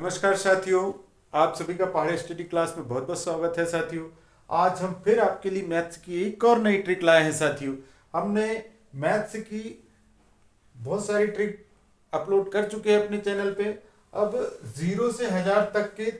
नमस्कार साथियों, आप सभी का पहाड़ी स्टडी क्लास में बहुत बहुत स्वागत है साथियों। आज हम फिर आपके लिए मैथ्स की एक और नई ट्रिक लाए हैं साथियों। हमने मैथ्स की बहुत सारी ट्रिक अपलोड कर चुके हैं अपने चैनल पे। अब 0 से 1000 तक के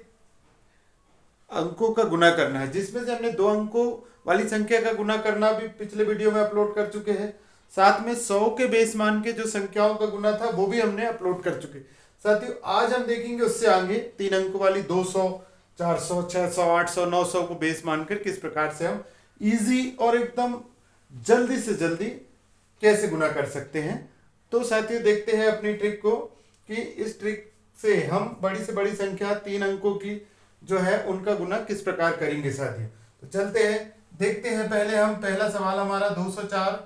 अंकों का गुना करना है, जिसमें से हमने 2 अंकों वाली संख्या का गुना करना भी पिछले वीडियो में अपलोड कर चुके हैं। साथ में 100 के बेस मान के जो संख्याओं का गुना था वो भी हमने अपलोड कर चुके। साथियों आज हम देखेंगे उससे आगे 3 अंकों वाली 200, 400, 600, 800, 900 को बेस मानकर किस प्रकार से हम इजी और एकदम जल्दी से जल्दी कैसे गुना कर सकते हैं। तो साथियों देखते हैं अपनी ट्रिक को कि इस ट्रिक से हम बड़ी से बड़ी संख्या 3 अंकों की जो है उनका गुना किस प्रकार करेंगे साथियों। तो चलते हैं देखते हैं। पहले हम पहला सवाल हमारा 204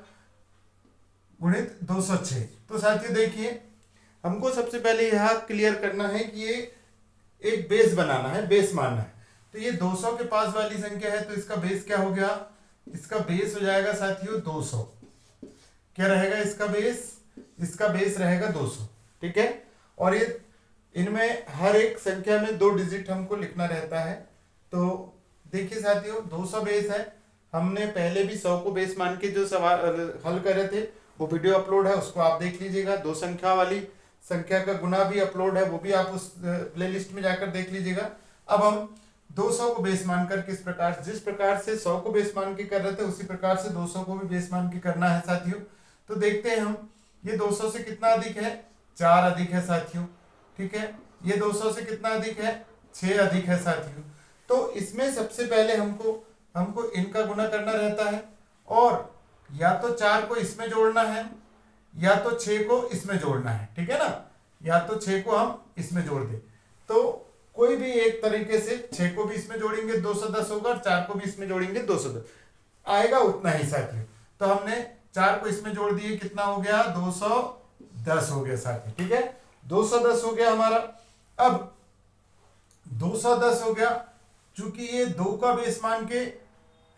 गुणित 206। तो साथियों देखिए, हमको सबसे पहले यह क्लियर करना है कि ये एक बेस बनाना है, बेस मानना है। तो ये 200 के पास वाली संख्या है तो इसका बेस क्या हो गया, इसका बेस हो जाएगा साथियों 200। क्या रहेगा इसका बेस, इसका बेस रहेगा 200। ठीक है, और ये इनमें हर एक संख्या में 2 डिजिट हमको लिखना रहता है। तो देखिए साथियों 200 बेस है। हमने पहले भी 100 को बेस मान के जो सवाल हल करे थे वो वीडियो अपलोड है, उसको आप देख लीजिएगा। 2 संख्या वाली संख्या का गुना भी अपलोड है, वो भी आप उस प्लेलिस्ट में जाकर देख लीजिएगा। अब हम 200 को बेस मानकर किस प्रकार, जिस प्रकार से 100 को बेस मान के कर रहे थे उसी प्रकार से 200 को भी बेस मान के करना है साथियों। तो देखते हैं हम, ये 200 से कितना अधिक है, 4 अधिक है साथियों। ठीक है, ये 200 से कितना अधिक है, 6 अधिक है साथियों। तो इसमें सबसे पहले हमको इनका गुना करना रहता है, और या तो 4 को इसमें जोड़ना है या तो 6 को इसमें जोड़ना है। ठीक है ना, या तो 6 को हम इसमें जोड़ दें। तो कोई भी एक तरीके से 6 को भी इसमें जोड़ेंगे 210 होगा, और 4 को भी इसमें जोड़ेंगे 210 आएगा, उतना ही साथियों। तो हमने 4 को इसमें जोड़ दिए, कितना हो गया 210 हो गया साथियों। ठीक है, 210 हो गया हमारा। अब 210 हो गया, चूंकि ये 2 का बेस मान के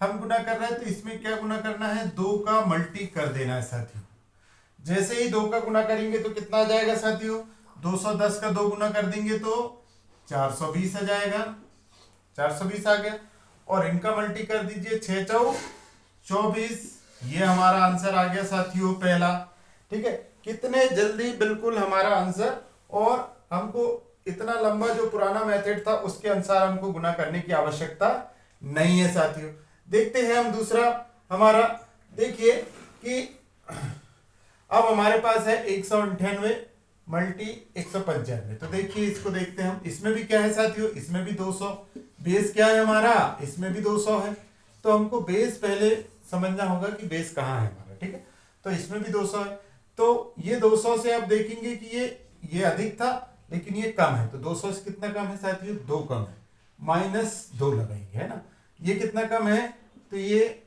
हम गुना कर रहे हैं तो इसमें क्या गुना करना है, 2 का मल्टी कर देना है साथियों। जैसे ही 2 का गुना करेंगे तो कितना आ जाएगा साथियों, 210 का 2 गुना कर देंगे तो 420 आ जाएगा, 420 आ गया। और इनका मल्टी कर दीजिए, 6 चौ 24, ये हमारा आंसर आ गया साथियों पहला। ठीक है, कितने जल्दी बिल्कुल हमारा आंसर। और हमको इतना लंबा जो पुराना मेथड था उसके अनुसार हमको गुना करने की आवश्यकता नहीं है साथियों। देखते हैं हम दूसरा हमारा। देखिए कि अब हमारे पास है 198 मल्टी 195। तो देखिए इसको देखते हैं हम, इसमें भी क्या है साथियों, इसमें भी 200। बेस क्या है हमारा, इसमें भी 200 है। तो हमको बेस पहले समझना होगा कि बेस कहाँ है हमारा। ठीक है, तो इसमें भी 200 है। तो ये 200 से आप देखेंगे कि ये अधिक था लेकिन ये कम है। तो 200 से कितना कम है साथियों, 2 कम है, -2 लगाएंगे, है ना। ये कितना कम है, तो ये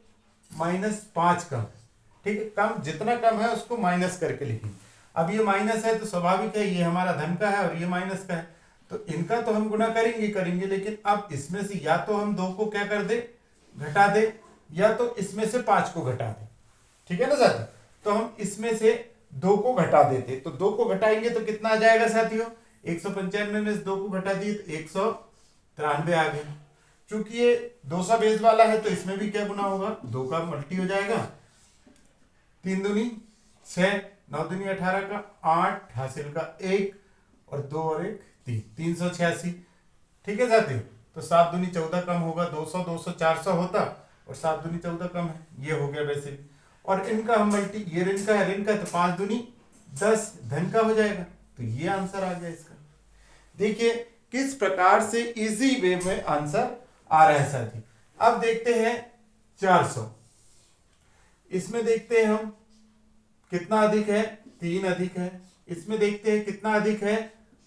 -5 कम है। ठीक है, कम जितना कम है उसको माइनस करके लिखेंगे। अब ये माइनस है तो स्वाभाविक है ये हमारा धन का है और ये माइनस का है, तो इनका तो हम गुना करेंगे, लेकिन अब इसमें से या तो हम 2 को क्या कर दे, घटा दे, या तो इसमें से 5 को घटा दे। ठीक है ना साथियों, तो हम इसमें से 2 को घटा देते, तो 2 को घटाएंगे तो कितना आ जाएगा साथियों, 195 में से 2 को घटा दिए तो 193 आ गया। चूंकि ये 200 बेस वाला है तो इसमें भी क्या गुना होगा, 2 का मल्टी हो जाएगा, 3 दूनी 6, 9 दूनी 18 का 8, हासिल का 1, और 2 और 1 3, 386। ठीक है साथियों, तो 7 दूनी 14 कम होगा, 200 200 400 होता, और 7 दूनी 14 कम है, ये हो गया वैसे भी। और इनका हम मल्टी, ये ऋण का है, ऋण का, तो 5 दूनी 10 धन का हो जाएगा। तो ये आंसर आ गया इसका। देखिए किस प्रकार से इजी वे में आंसर आ रहा है साथी। अब देखते हैं 400, इसमें देखते हैं हम कितना अधिक है, 3 अधिक है। इसमें देखते हैं कितना अधिक है,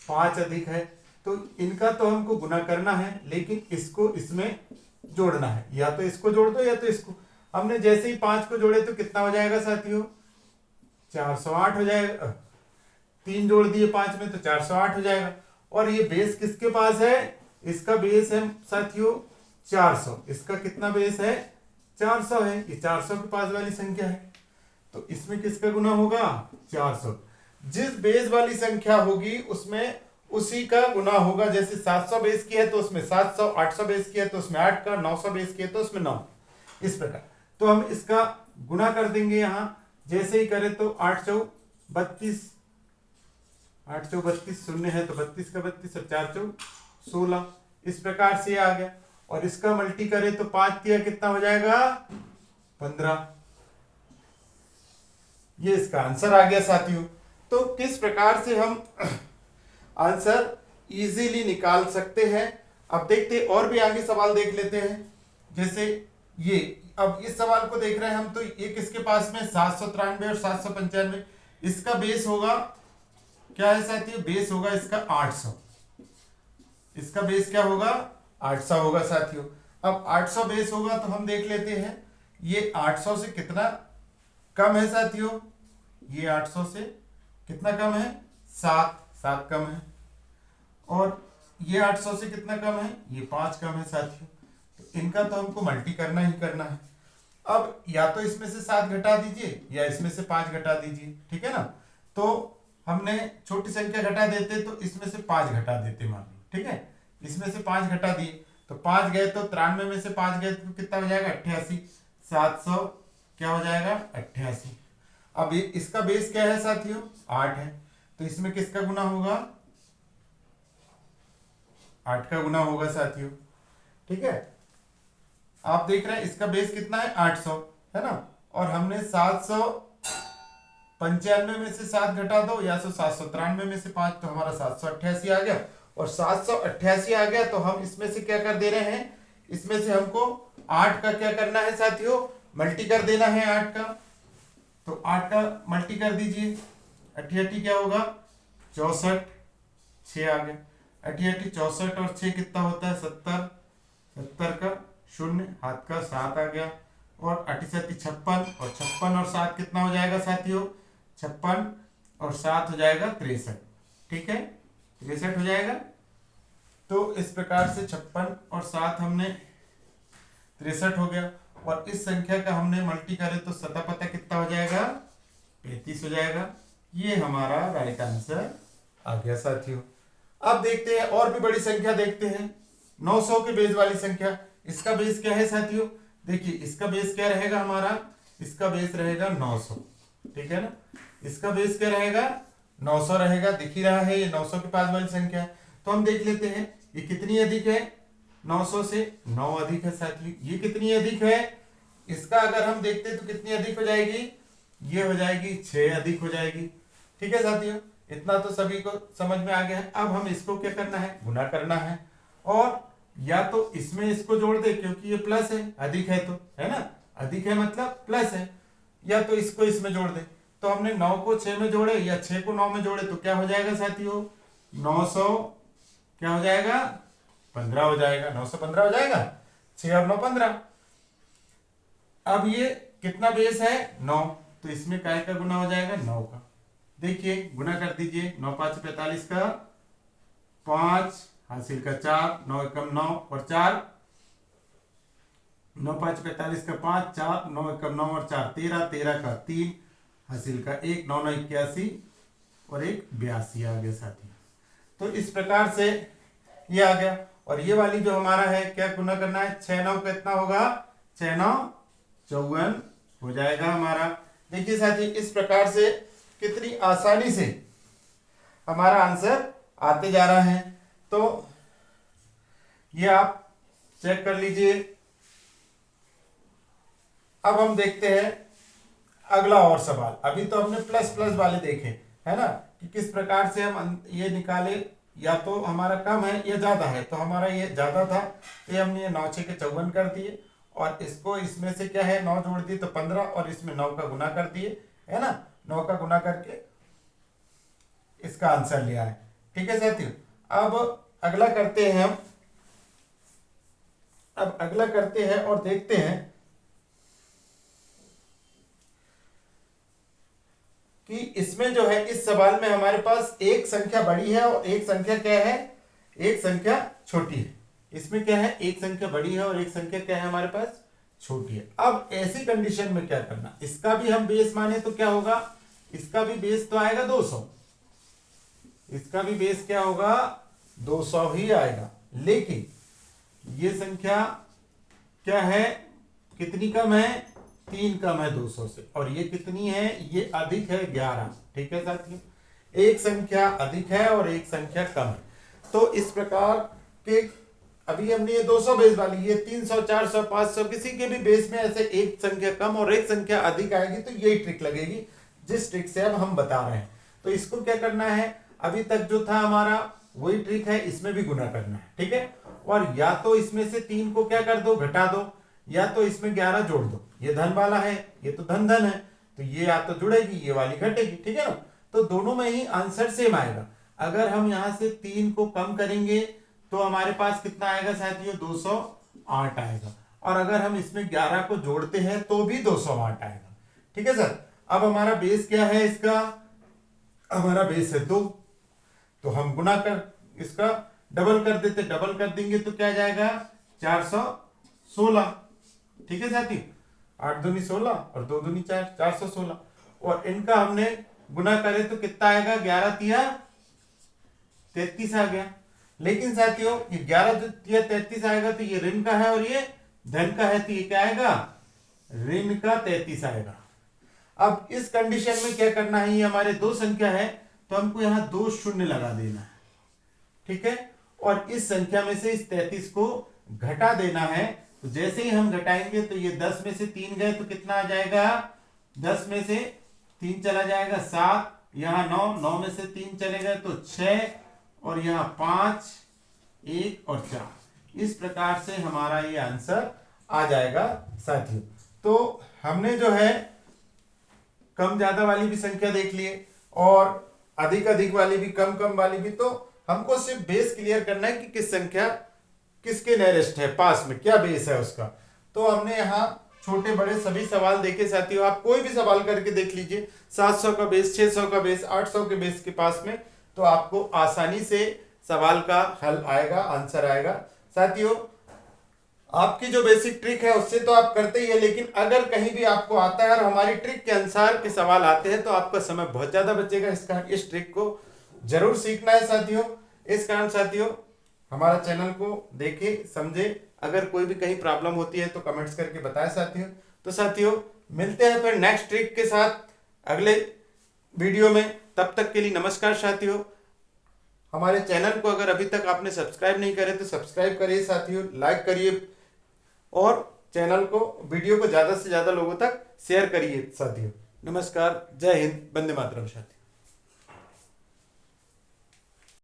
5 अधिक है। तो इनका तो हमको गुना करना है, लेकिन इसको इसमें जोड़ना है, या तो इसको जोड़ दो या तो इसको। हमने जैसे ही 5 को जोड़े तो कितना हो जाएगा साथियों, 408 हो जाएगा। 3 जोड़ दिए 5 में तो 408 हो जाएगा। और ये बेस किसके पास है, इसका बेस है साथियों 400। इसका कितना बेस है, 400 है, ये 400 के पास वाली संख्या है। तो इसमें किसका गुना होगा, 400। जिस बेस वाली संख्या होगी उसमें उसी का गुना होगा। जैसे 700 बेस की है तो उसमें 700, 800 बेस की है तो उसमें 8 का, 900 बेस की है तो उसमें 9, इस प्रकार। तो हम इसका गुना कर देंगे यहां, जैसे ही करें तो 8 चौ 32, 8 चौ 32, शून्य है तो 32 का 32 और 4 चौ 16, इस प्रकार से आ गया। और इसका मल्टी करें तो 5 तिया कितना हो जाएगा, 15। ये इसका आंसर आ गया साथियों। तो किस प्रकार से हम आंसर इजीली निकाल सकते हैं, अब देखते हैं और भी आगे सवाल देख लेते हैं। जैसे ये, अब इस सवाल को देख रहे हैं हम, तो ये किसके पास में 793 और 795, इसका बेस होगा क्या है साथियों, बेस होगा इसका 800, इसका बेस क्या होगा 800 होगा साथियों। अब 800 बेस होगा तो हम देख लेते हैं ये 800 से कितना कम है साथियों, ये 800 से कितना कम है, 7 कम है। और ये 800 से कितना कम है, ये 5 कम है साथियों। तो इनका तो हमको मल्टी करना ही करना है। अब या तो इसमें से 7 घटा दीजिए या इसमें से 5 घटा दीजिए, ठीक है ना। तो हमने छोटी संख्या घटा देते तो इसमें से 5 घटा देते मान लो, ठीक है। इसमें से 5 घटा दिए तो 5 गए तो 93 में से 5 गए तो कितना हो जाएगा 88, 700 क्या हो जाएगा 88। अब इसका बेस क्या है साथियों 8 है, तो इसमें किसका गुना होगा, 8 का गुना होगा साथियों, ठीक है। आप देख रहे हैं इसका बेस कितना है 800 है ना, और हमने 795 में से 7 घटा दो या तो 793 में से 5, तो हमारा 788 आ गया। और 788 आ गया तो हम इसमें से क्या कर दे रहे हैं, इसमें से हमको 8 का क्या करना है साथियों, मल्टी कर देना है 8 का। तो 8 का मल्टी कर दीजिए, 88 क्या होगा 64, 6 आ गया। 88 64 और 6 कितना होता है 70, 70 का शून्य, हाथ का 7 आ गया। और 88 56, और 56 और 7 कितना हो जाएगा साथियों, 56 और 7 हो जाएगा 63, ठीक है 63 हो जाएगा। तो इस प्रकार से 56 और 7 हमने 63 हो गया। और इस संख्या का हमने मल्टी करे तो सता पता कितना हो जाएगा 35 हो जाएगा। ये हमारा राइट आंसर आ गया साथियों। अब देखते हैं और भी बड़ी संख्या देखते हैं, 900 के बेस वाली संख्या। इसका बेस क्या है साथियों, देखिए इसका बेस क्या रहेगा हमारा, इसका बेस रहेगा 900, ठीक है ना। इसका बेस क्या रहेगा 900 रहेगा, दिख ही रहा है ये 900 के पास वाली संख्या है। तो हम देख लेते हैं ये कितनी अधिक है, 900 से 9 अधिक है साथियों। ये कितनी अधिक है, इसका अगर हम देखते हैं तो कितनी अधिक हो जाएगी, ये हो जाएगी 6 अधिक हो जाएगी, ठीक है साथियों। इतना तो सभी को समझ में आ गया है। अब हम इसको क्या करना है, गुना करना है। और या तो इसमें इसको जोड़ दे क्योंकि ये प्लस है, अधिक है तो, है ना, अधिक है मतलब प्लस है, या तो इसको इसमें जोड़ दे। तो हमने 9 को 6 में जोड़े या 6 को 9 में जोड़े तो क्या हो जाएगा साथियों, 900 क्या हो जाएगा 15 हो जाएगा, 915 हो जाएगा, 6 और 9 15। अब ये कितना बेस है 9, तो इसमें काय का गुना हो जाएगा 9 का। देखिए गुना कर दीजिए, 9 5 45 का 5 हासिल का 4, 9 एकम 9 और 4, 9 5 45 का 5, 4 9 एकम 9 और 4 13, 13 का 3 हासिल का 1, 9 9 81 और 1 82 आ गया साथी। तो इस प्रकार से ये आ गया। और ये वाली जो हमारा है क्या गुना करना है, 6 9 कितना होगा 6 9 54 हो जाएगा हमारा। देखिए साथी इस प्रकार से कितनी आसानी से हमारा आंसर आते जा रहा है। तो ये आप चेक कर लीजिए। अब हम देखते हैं अगला और सवाल। अभी तो हमने प्लस प्लस वाले देखे है ना, कि किस प्रकार से हम ये निकाले, या तो हमारा कम है या ज्यादा है। तो हमारा ये ज्यादा था तो ये हमने 9 6 के 54 कर दिए, और इसको इसमें से क्या है 9 जोड़ दिए तो 15, और इसमें 9 का गुना कर दिए, है ना, 9 का गुना करके इसका आंसर लिया है, ठीक है साथियों। अब अगला करते हैं हम, अब अगला करते हैं और देखते हैं कि इसमें जो है इस सवाल में हमारे पास एक संख्या बड़ी है और एक संख्या क्या है, एक संख्या छोटी है। इसमें क्या है, एक संख्या बड़ी है और एक संख्या क्या है हमारे पास छोटी है। अब ऐसी कंडीशन में क्या करना, इसका भी हम बेस माने तो क्या होगा, इसका भी बेस तो आएगा 200, इसका भी बेस क्या होगा, 200 ही आएगा। लेकिन ये संख्या क्या है, कितनी कम है, 3 कम है 200 से, और ये कितनी है, ये अधिक है 11। ठीक है साथियों, एक संख्या अधिक है और एक संख्या कम है। तो इस प्रकार के अभी हमने ये 200 बेस वाली, ये 300, 400, 500 किसी के भी बेस में ऐसे एक संख्या कम और एक संख्या अधिक आएगी तो यही ट्रिक लगेगी जिस ट्रिक से अब हम बता रहे हैं। तो इसको क्या करना है, अभी तक जो था हमारा वही ट्रिक है, इसमें भी गुना करना है। ठीक है, और या तो इसमें से 3 को क्या कर दो, घटा दो, या तो इसमें 11 जोड़ दो। ये धन वाला है, ये तो धन धन है, तो ये या तो जुड़ेगी, ये वाली घटेगी। ठीक है ना, तो दोनों में ही आंसर सेम आएगा। अगर हम यहां से 3 को कम करेंगे तो हमारे पास कितना आएगा साथियों, 208 आएगा, और अगर हम इसमें 11 को जोड़ते हैं तो भी 208 आएगा। ठीक है सर, अब हमारा बेस क्या है, इसका हमारा बेस है 2, तो हम गुना कर इसका डबल कर देते, डबल कर देंगे तो क्या जाएगा, 416। ठीक है साथी, 8 दूनी 16 और 2 दूनी 4, 416, और इनका हमने गुना करे तो कितना आएगा, 11 तिया 33 आ गया। लेकिन साथियों ये 11 तिया 33 आएगा तो ये ऋण का है और ये धन का है, तो ये क्या आएगा, ऋण का 33 आएगा। अब इस कंडीशन में क्या करना है, ये हमारे दो संख्या है तो हमको यहां 2 शून्य लगा देना है। ठीक है, और इस संख्या में से इस 33 को घटा देना है। तो जैसे ही हम घटाएंगे तो ये 10 में से 3 गए तो कितना आ जाएगा, 10 में से 3 चला जाएगा 7, यहां 9, 9 में से 3 चले गए तो 6, और यहां 5, 1 और 4। इस प्रकार से हमारा ये आंसर आ जाएगा साथियों। तो हमने जो है कम ज्यादा वाली भी संख्या देख लिए और अधिक अधिक वाली भी, कम कम वाली भी। तो हमको सिर्फ बेस क्लियर करना है कि किस संख्या किसके नियरेस्ट है, पास में क्या बेस है उसका। तो हमने यहाँ छोटे बड़े सभी सवाल देखे साथियों, आप कोई भी सवाल करके देख लीजिए, 700 का बेस, 600 का बेस, 800 के बेस के पास में, तो आपको आसानी से सवाल का हल आएगा, आंसर आएगा। साथियों आपकी जो बेसिक ट्रिक है उससे तो आप करते ही है, लेकिन अगर कहीं भी आपको आता है और हमारी ट्रिक के अनुसार के सवाल आते हैं तो आपका समय बहुत ज्यादा बचेगा। इस कारण इस ट्रिक को जरूर सीखना है साथियों। इस कारण साथियों हमारा चैनल को देखे समझे, अगर कोई भी कहीं प्रॉब्लम होती है तो कमेंट्स करके बताएं साथियों। तो साथियों मिलते हैं फिर नेक्स्ट ट्रिक के साथ अगले वीडियो में, तब तक के लिए नमस्कार साथियों। हमारे चैनल को अगर अभी तक आपने सब्सक्राइब नहीं करे तो सब्सक्राइब करिए साथियों, लाइक करिए और चैनल को, वीडियो को ज्यादा से ज्यादा लोगों तक शेयर करिए साथियों। नमस्कार, जय हिंद, वंदे मातरम साथियों।